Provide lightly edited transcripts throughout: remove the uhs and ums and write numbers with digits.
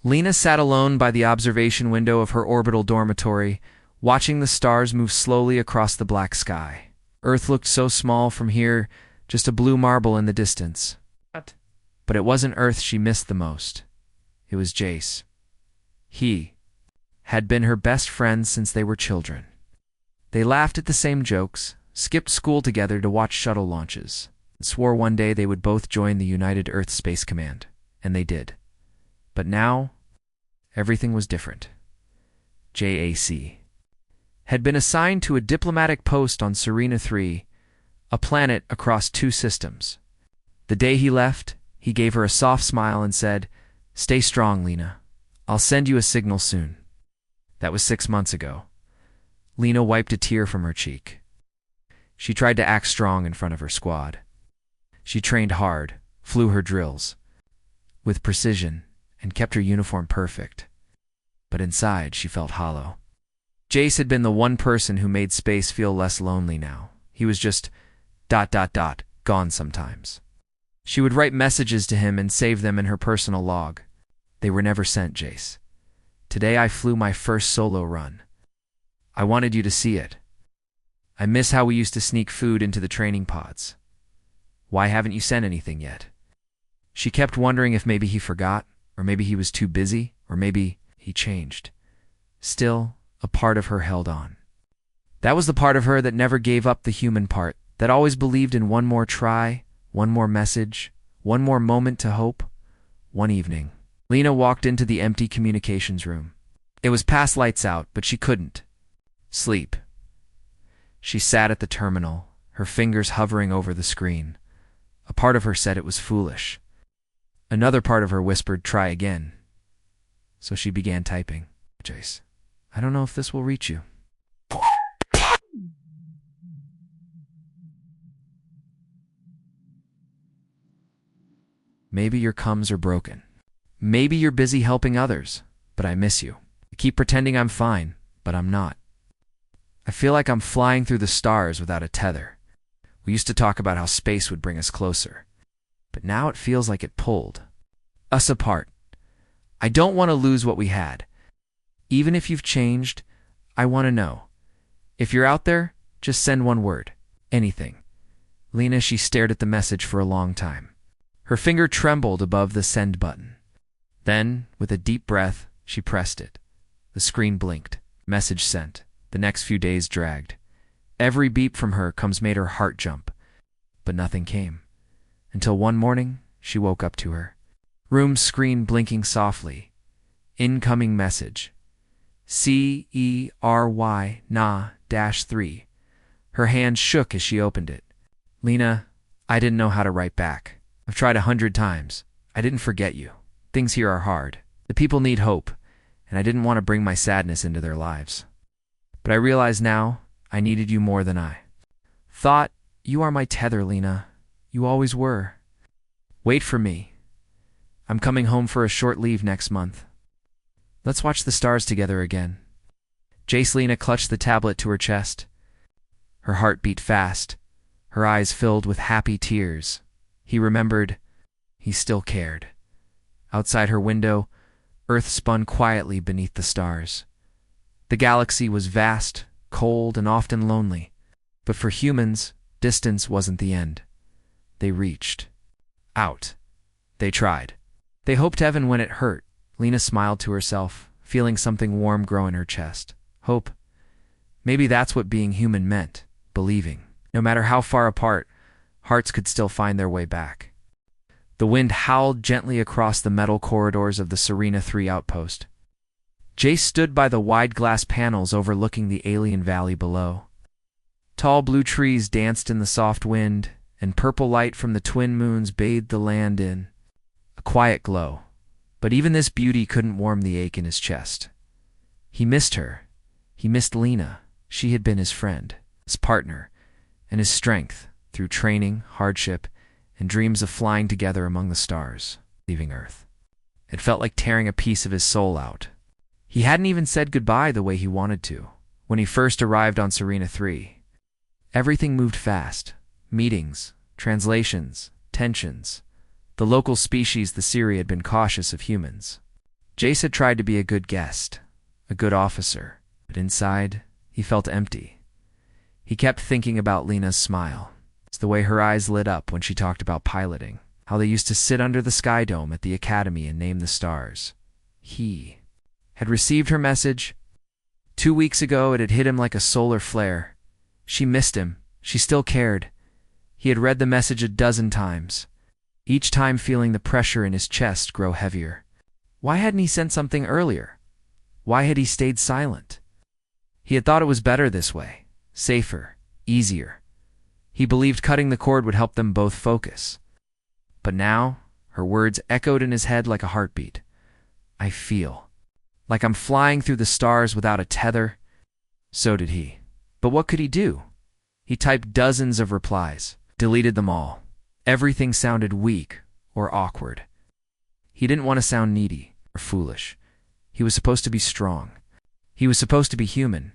Lena sat alone by the observation window of her orbital dormitory, watching the stars move slowly across the black sky. Earth looked so small from here, just a blue marble in the distance. But it wasn't Earth she missed the most. It was Jace. He had been her best friend since they were children. They laughed at the same jokes, skipped school together to watch shuttle launches, and swore one day they would both join the United Earth Space Command. And they did. But now, everything was different. JAC had been assigned to a diplomatic post on Serena 3, a planet across 2 systems. The day he left, he gave her a soft smile and said, "Stay strong, Lena. I'll send you a signal soon." That was 6 months ago. Lena wiped a tear from her cheek. She tried to act strong in front of her squad. She trained hard, flew her drills with precision, and kept her uniform perfect. But inside, she felt hollow. Jace had been the one person who made space feel less lonely now. He was just ... gone sometimes. She would write messages to him and save them in her personal log. They were never sent, Jace. Today I flew my first solo run. I wanted you to see it. I miss how we used to sneak food into the training pods. Why haven't you sent anything yet? She kept wondering if maybe he forgot, or maybe he was too busy, or maybe he changed. Still, a part of her held on. That was the part of her that never gave up the human part, that always believed in one more try, one more message, one more moment to hope. One evening, Lena walked into the empty communications room. It was past lights out, but she couldn't sleep. She sat at the terminal, her fingers hovering over the screen. A part of her said it was foolish. Another part of her whispered, "Try again." So she began typing. "Jace, I don't know if this will reach you." Maybe your comms are broken. Maybe you're busy helping others, but I miss you. I keep pretending I'm fine, but I'm not. I feel like I'm flying through the stars without a tether. We used to talk about how space would bring us closer, but now it feels like it pulled us apart. I don't want to lose what we had. Even if you've changed, I want to know. If you're out there, just send one word. Anything. Lena, she stared at the message for a long time. Her finger trembled above the send button. Then, with a deep breath, she pressed it. The screen blinked. Message sent. The next few days dragged. Every beep from her made her heart jump. But nothing came. Until one morning, she woke up to her room screen blinking softly. Incoming message. CERY Na-3. Her hand shook as she opened it. "Lena, I didn't know how to write back. I've tried 100 times. I didn't forget you. Things here are hard. The people need hope, and I didn't want to bring my sadness into their lives. But I realize now I needed you more than I thought. You are my tether, Lena. You always were. Wait for me. I'm coming home for a short leave next month. Let's watch the stars together again." Jace. Lena clutched the tablet to her chest. Her heart beat fast, her eyes filled with happy tears. He remembered. He still cared. Outside her window, Earth spun quietly beneath the stars. The galaxy was vast, cold, and often lonely. But for humans, distance wasn't the end. They reached out. They tried. They hoped heaven when it hurt. Lena smiled to herself, feeling something warm grow in her chest. Hope. Maybe that's what being human meant. Believing. No matter how far apart, hearts could still find their way back. The wind howled gently across the metal corridors of the Serena 3 outpost. Jace stood by the wide glass panels overlooking the alien valley below. Tall blue trees danced in the soft wind, and purple light from the twin moons bathed the land in a quiet glow. But even this beauty couldn't warm the ache in his chest. He missed her. He missed Lena. She had been his friend, his partner, and his strength through training, hardship, and dreams of flying together among the stars, leaving Earth. It felt like tearing a piece of his soul out. He hadn't even said goodbye the way he wanted to. When he first arrived on Serena 3, everything moved fast. Meetings, translations, tensions. The local species, the Siri, had been cautious of humans. Jace had tried to be a good guest, a good officer, but inside, he felt empty. He kept thinking about Lena's smile. It's the way her eyes lit up when she talked about piloting, how they used to sit under the sky dome at the academy and name the stars. He had received her message. 2 weeks ago, it had hit him like a solar flare. She missed him. She still cared. He had read the message a dozen times, each time feeling the pressure in his chest grow heavier. Why hadn't he sent something earlier? Why had he stayed silent? He had thought it was better this way, safer, easier. He believed cutting the cord would help them both focus. But now, her words echoed in his head like a heartbeat. I feel like I'm flying through the stars without a tether. So did he. But what could he do? He typed dozens of replies, deleted them all. Everything sounded weak or awkward. He didn't want to sound needy or foolish. He was supposed to be strong. He was supposed to be human.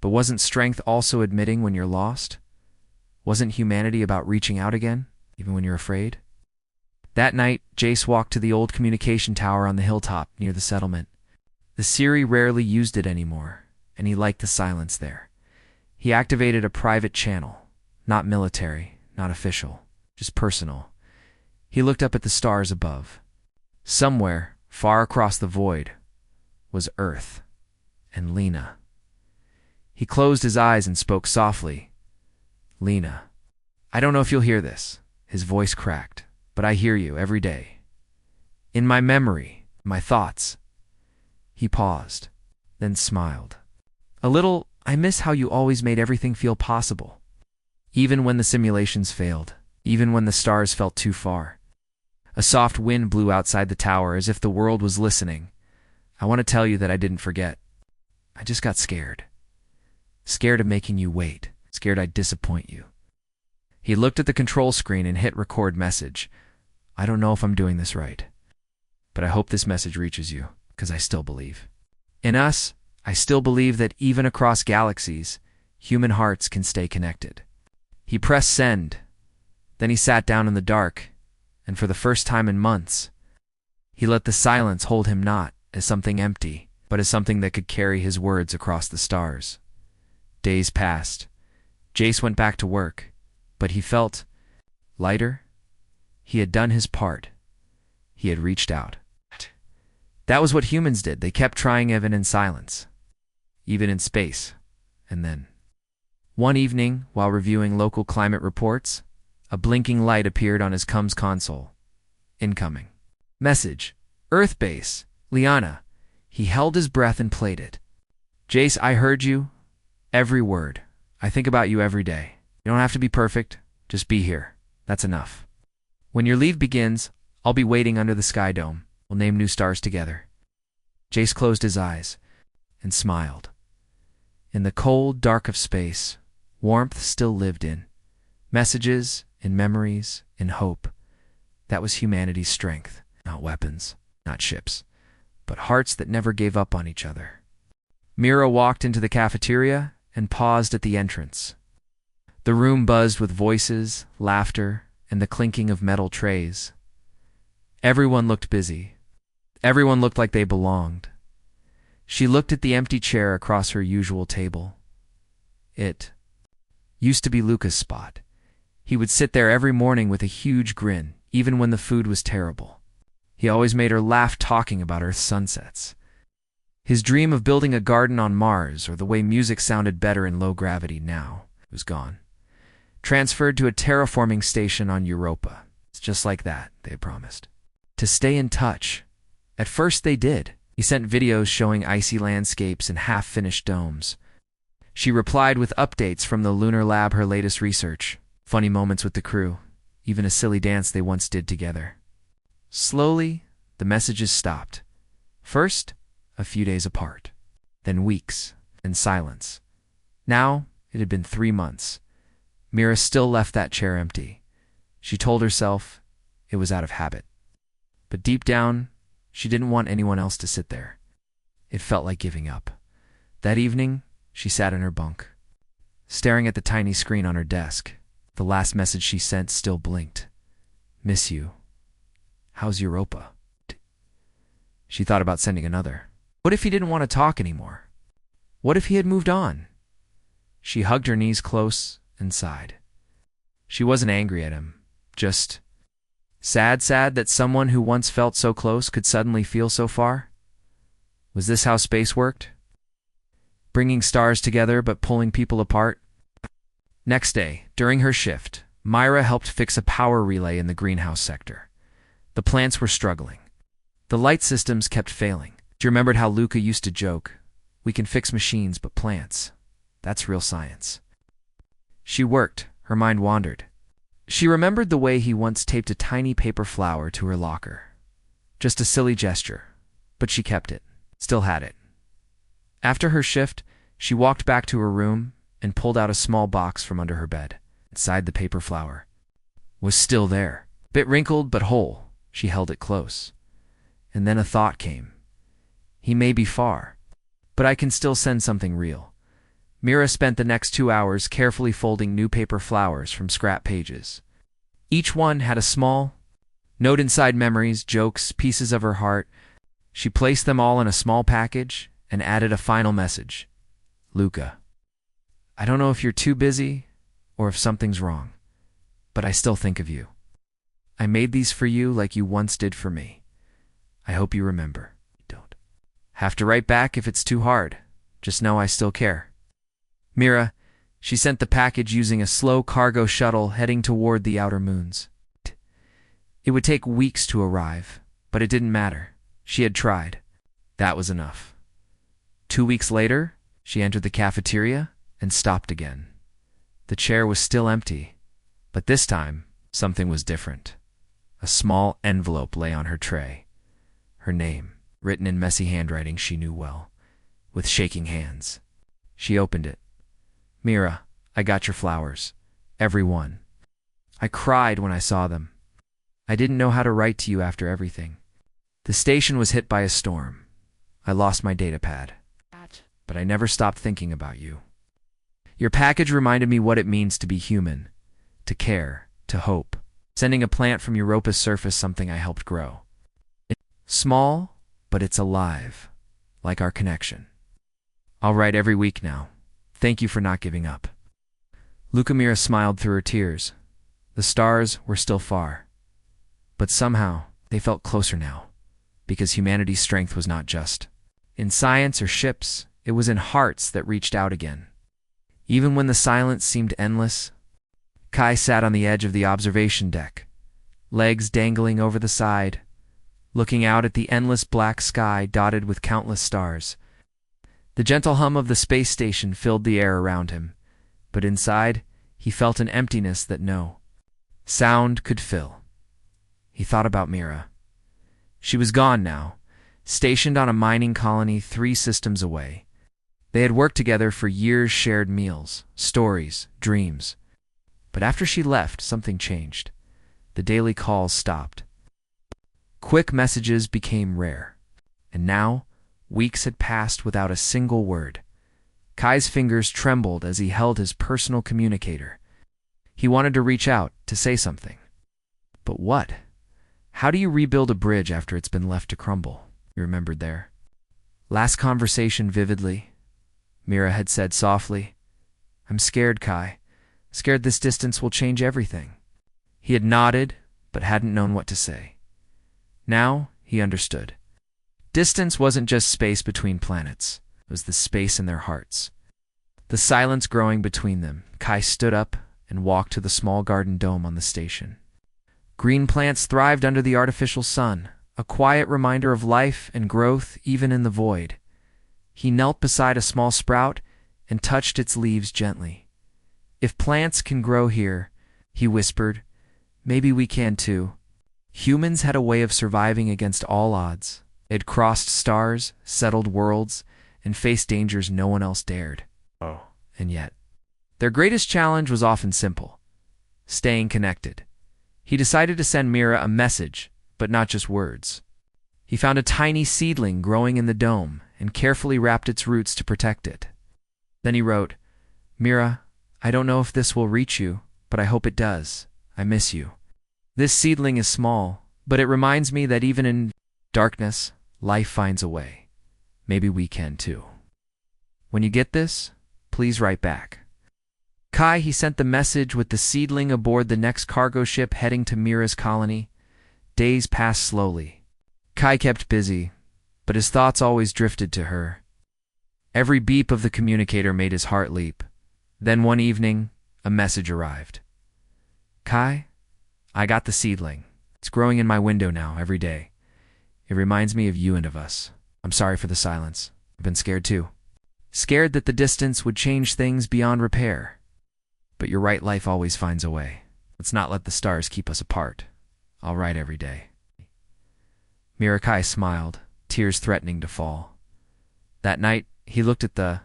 But wasn't strength also admitting when you're lost? Wasn't humanity about reaching out again, even when you're afraid? That night, Jace walked to the old communication tower on the hilltop near the settlement. The Siri rarely used it anymore, and he liked the silence there. He activated a private channel, not military, not official, just personal. He looked up at the stars above. Somewhere, far across the void, was Earth and Lena. He closed his eyes and spoke softly. Lena, I don't know if you'll hear this. His voice cracked, but I hear you every day. In my memory, my thoughts. He paused, then smiled. A little, I miss how you always made everything feel possible. Even when the simulations failed, even when the stars felt too far. A soft wind blew outside the tower as if the world was listening. I want to tell you that I didn't forget. I just got scared. Scared of making you wait. Scared I'd disappoint you. He looked at the control screen and hit record message. I don't know if I'm doing this right, but I hope this message reaches you, because I still believe. In us, I still believe that even across galaxies, human hearts can stay connected. He pressed send. Then he sat down in the dark, and for the first time in months, he let the silence hold him not as something empty, but as something that could carry his words across the stars. Days passed. Jace went back to work, but he felt lighter. He had done his part. He had reached out. That was what humans did. They kept trying even in silence, even in space. And then, one evening, while reviewing local climate reports, a blinking light appeared on his comms console. Incoming. Message. Earth base. Liana. He held his breath and played it. Jace, I heard you. Every word. I think about you every day. You don't have to be perfect. Just be here. That's enough. When your leave begins, I'll be waiting under the sky dome. We'll name new stars together. Jace closed his eyes and smiled. In the cold dark of space, warmth still lived in. Messages, in memories, in hope. That was humanity's strength. Not weapons, not ships, but hearts that never gave up on each other. Mira walked into the cafeteria and paused at the entrance. The room buzzed with voices, laughter, and the clinking of metal trays. Everyone looked busy. Everyone looked like they belonged. She looked at the empty chair across her usual table. It used to be Luca's spot. He would sit there every morning with a huge grin, even when the food was terrible. He always made her laugh talking about Earth's sunsets. His dream of building a garden on Mars or the way music sounded better in low gravity now was gone. Transferred to a terraforming station on Europa. It's just like that, they had promised. To stay in touch. At first they did. He sent videos showing icy landscapes and half-finished domes. She replied with updates from the lunar lab, her latest research, funny moments with the crew, even a silly dance they once did together. Slowly, the messages stopped. First, a few days apart, then weeks, and silence. Now, it had been 3 months. Mira still left that chair empty. She told herself it was out of habit. But deep down, she didn't want anyone else to sit there. It felt like giving up. That evening, she sat in her bunk, staring at the tiny screen on her desk. The last message she sent still blinked. Miss you. How's Europa? She thought about sending another. What if he didn't want to talk anymore? What if he had moved on? She hugged her knees close and sighed. She wasn't angry at him, just sad that someone who once felt so close could suddenly feel so far. Was this how space worked? Bringing stars together but pulling people apart? Next day, during her shift, Myra helped fix a power relay in the greenhouse sector. The plants were struggling. The light systems kept failing. She remembered how Luca used to joke, "We can fix machines, but plants, that's real science." She worked, her mind wandered. She remembered the way he once taped a tiny paper flower to her locker. Just a silly gesture, but she kept it, still had it. After her shift, she walked back to her room and pulled out a small box from under her bed. Inside, the paper flower was still there, bit wrinkled but whole. She held it close. And then a thought came. He may be far, but I can still send something real. Mira spent the next 2 hours carefully folding new paper flowers from scrap pages. Each one had a small note inside, memories, jokes, pieces of her heart. She placed them all in a small package and added a final message. Luca, I don't know if you're too busy or if something's wrong, but I still think of you. I made these for you like you once did for me. I hope you remember. Don't have to write back if it's too hard. Just know I still care. Mira, she sent the package using a slow cargo shuttle heading toward the outer moons. It would take weeks to arrive, but it didn't matter. She had tried. That was enough. 2 weeks later, she entered the cafeteria and stopped again. The chair was still empty, but this time, something was different. A small envelope lay on her tray. Her name, written in messy handwriting she knew well, with shaking hands. She opened it. Mira, I got your flowers. Every one. I cried when I saw them. I didn't know how to write to you after everything. The station was hit by a storm. I lost my data pad. But I never stopped thinking about you. Your package reminded me what it means to be human, to care, to hope. Sending a plant from Europa's surface, something I helped grow. It's small, but it's alive, like our connection. I'll write every week now. Thank you for not giving up. Mira smiled through her tears. The stars were still far, but somehow they felt closer now, because humanity's strength was not just in science or ships, it was in hearts that reached out again. Even when the silence seemed endless, Kai sat on the edge of the observation deck, legs dangling over the side, looking out at the endless black sky dotted with countless stars. The gentle hum of the space station filled the air around him, but inside he felt an emptiness that no sound could fill. He thought about Mira. She was gone now, stationed on a mining colony 3 systems away. They had worked together for years, shared meals, stories, dreams. But after she left, something changed. The daily calls stopped. Quick messages became rare. And now, weeks had passed without a single word. Kai's fingers trembled as he held his personal communicator. He wanted to reach out, to say something. But what? How do you rebuild a bridge after it's been left to crumble? He remembered there. Last conversation vividly. Mira had said softly, I'm scared, Kai. Scared this distance will change everything. He had nodded, but hadn't known what to say. Now he understood. Distance wasn't just space between planets. It was the space in their hearts. The silence growing between them, Kai stood up and walked to the small garden dome on the station. Green plants thrived under the artificial sun, a quiet reminder of life and growth even in the void. He knelt beside a small sprout and touched its leaves gently. If plants can grow here, he whispered, maybe we can too. Humans had a way of surviving against all odds. They had crossed stars, settled worlds, and faced dangers no one else dared. And yet, their greatest challenge was often simple: staying connected. He decided to send Mira a message, but not just words. He found a tiny seedling growing in the dome and carefully wrapped its roots to protect it. Then he wrote, Mira, I don't know if this will reach you, but I hope it does. I miss you. This seedling is small, but it reminds me that even in darkness, Life finds a way. Maybe we can too. When you get this, please write back. Kai, he sent the message with the seedling aboard the next cargo ship heading to Mira's colony. Days passed slowly. Kai kept busy, but his thoughts always drifted to her. Every beep of the communicator made his heart leap. Then one evening, a message arrived. Kai, I got the seedling. It's growing in my window now every day. It reminds me of you and of us. I'm sorry for the silence. I've been scared too. Scared that the distance would change things beyond repair. But you're right, life always finds a way. Let's not let the stars keep us apart. I'll write every day. Mirakai smiled, tears threatening to fall. That night, he looked at the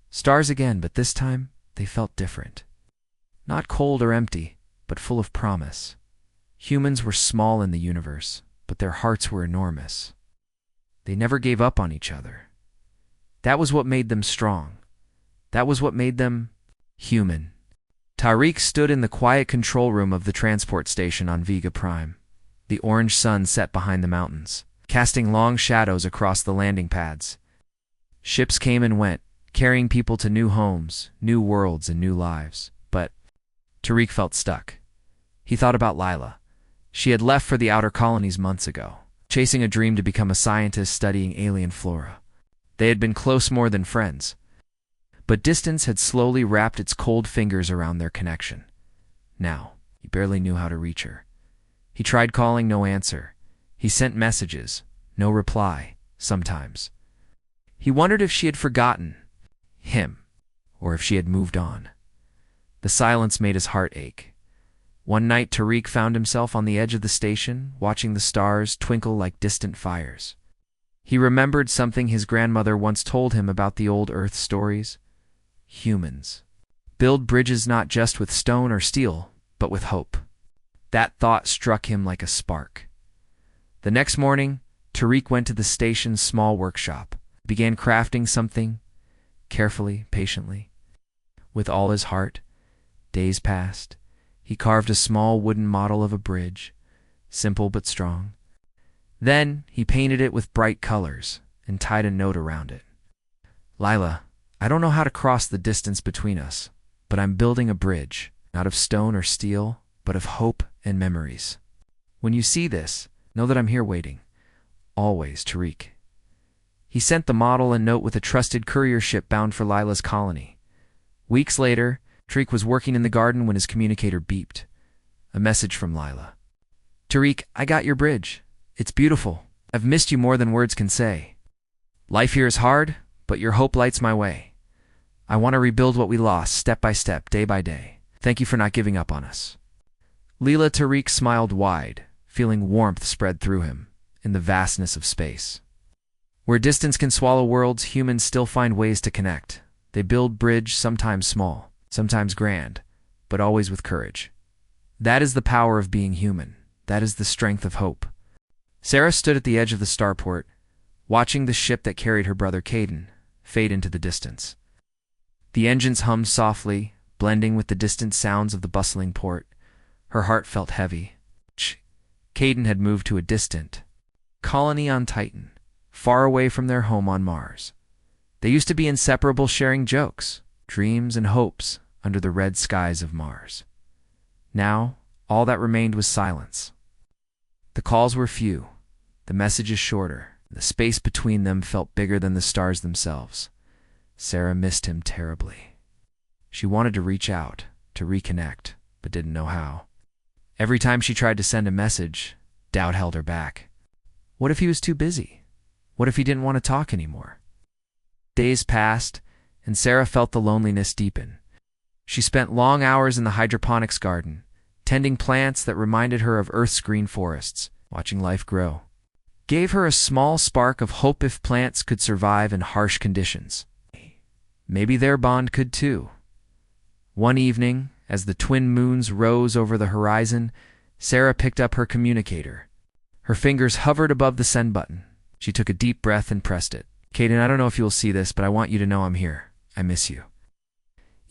stars again, but this time they felt different. Not cold or empty, but full of promise. Humans were small in the universe, but their hearts were enormous. They never gave up on each other. That was what made them strong. That was what made them human. Tariq stood in the quiet control room of the transport station on Vega Prime. The orange sun set behind the mountains, casting long shadows across the landing pads. Ships came and went, carrying people to new homes, new worlds, and new lives. But Tariq felt stuck. He thought about Lila. She had left for the outer colonies months ago, chasing a dream to become a scientist studying alien flora. They had been close more than friends. But distance had slowly wrapped its cold fingers around their connection. Now, he barely knew how to reach her. He tried calling, no answer. He sent messages, no reply, sometimes. He wondered if she had forgotten him, or if she had moved on. The silence made his heart ache. One night, Tariq found himself on the edge of the station, watching the stars twinkle like distant fires. He remembered something his grandmother once told him about the old Earth stories. Humans build bridges not just with stone or steel, but with hope. That thought struck him like a spark. The next morning, Tariq went to the station's small workshop, began crafting something, carefully, patiently. With all his heart, days passed. He carved a small wooden model of a bridge, simple but strong. Then he painted it with bright colors and tied a note around it. Lila, I don't know how to cross the distance between us, but I'm building a bridge, not of stone or steel, but of hope and memories. When you see this, know that I'm here waiting. Always, Tariq. He sent the model and note with a trusted courier ship bound for Lila's colony. Weeks later, Tariq was working in the garden when his communicator beeped. A message from Lila. Tariq, I got your bridge. It's beautiful. I've missed you more than words can say. Life here is hard, but your hope lights my way. I want to rebuild what we lost, step by step, day by day. Thank you for not giving up on us. Leela Tariq smiled wide, feeling warmth spread through him, in the vastness of space. Where distance can swallow worlds, humans still find ways to connect. They build bridge, sometimes small, sometimes grand, but always with courage. That is the power of being human. That is the strength of hope. Sarah stood at the edge of the starport, watching the ship that carried her brother Caden fade into the distance. The engines hummed softly, blending with the distant sounds of the bustling port. Her heart felt heavy. Caden had moved to a distant colony on Titan, far away from their home on Mars. They used to be inseparable, sharing jokes, dreams, and hopes under the red skies of Mars. Now, all that remained was silence. The calls were few, the messages shorter. The space between them felt bigger than the stars themselves. Sarah missed him terribly. She wanted to reach out, to reconnect, but didn't know how. Every time she tried to send a message, doubt held her back. What if he was too busy? What if he didn't want to talk anymore? Days passed, and Sarah felt the loneliness deepen. She spent long hours in the hydroponics garden, tending plants that reminded her of Earth's green forests, watching life grow. Gave her a small spark of hope if plants could survive in harsh conditions. Maybe their bond could too. One evening, as the twin moons rose over the horizon, Sarah picked up her communicator. Her fingers hovered above the send button. She took a deep breath and pressed it. Caden, I don't know if you'll see this, but I want you to know I'm here. I miss you.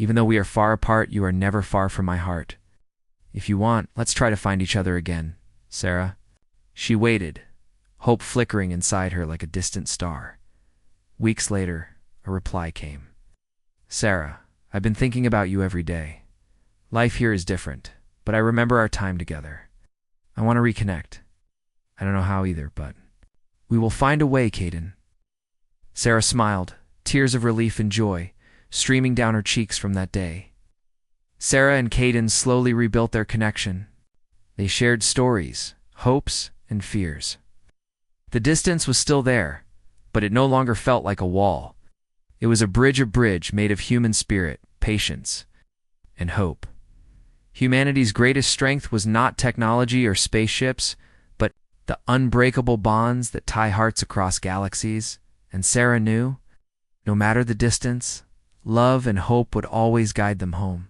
Even though we are far apart, you are never far from my heart. If you want, let's try to find each other again, Sarah. She waited, hope flickering inside her like a distant star. Weeks later, a reply came. Sarah, I've been thinking about you every day. Life here is different, but I remember our time together. I want to reconnect. I don't know how either, but we will find a way, Caden. Sarah smiled, tears of relief and joy streaming down her cheeks from that day. Sarah and Caden slowly rebuilt their connection. They shared stories, hopes, and fears. The distance was still there, but it no longer felt like a wall. It was a bridge made of human spirit, patience, and hope. Humanity's greatest strength was not technology or spaceships, but the unbreakable bonds that tie hearts across galaxies. And Sarah knew, no matter the distance, love and hope would always guide them home.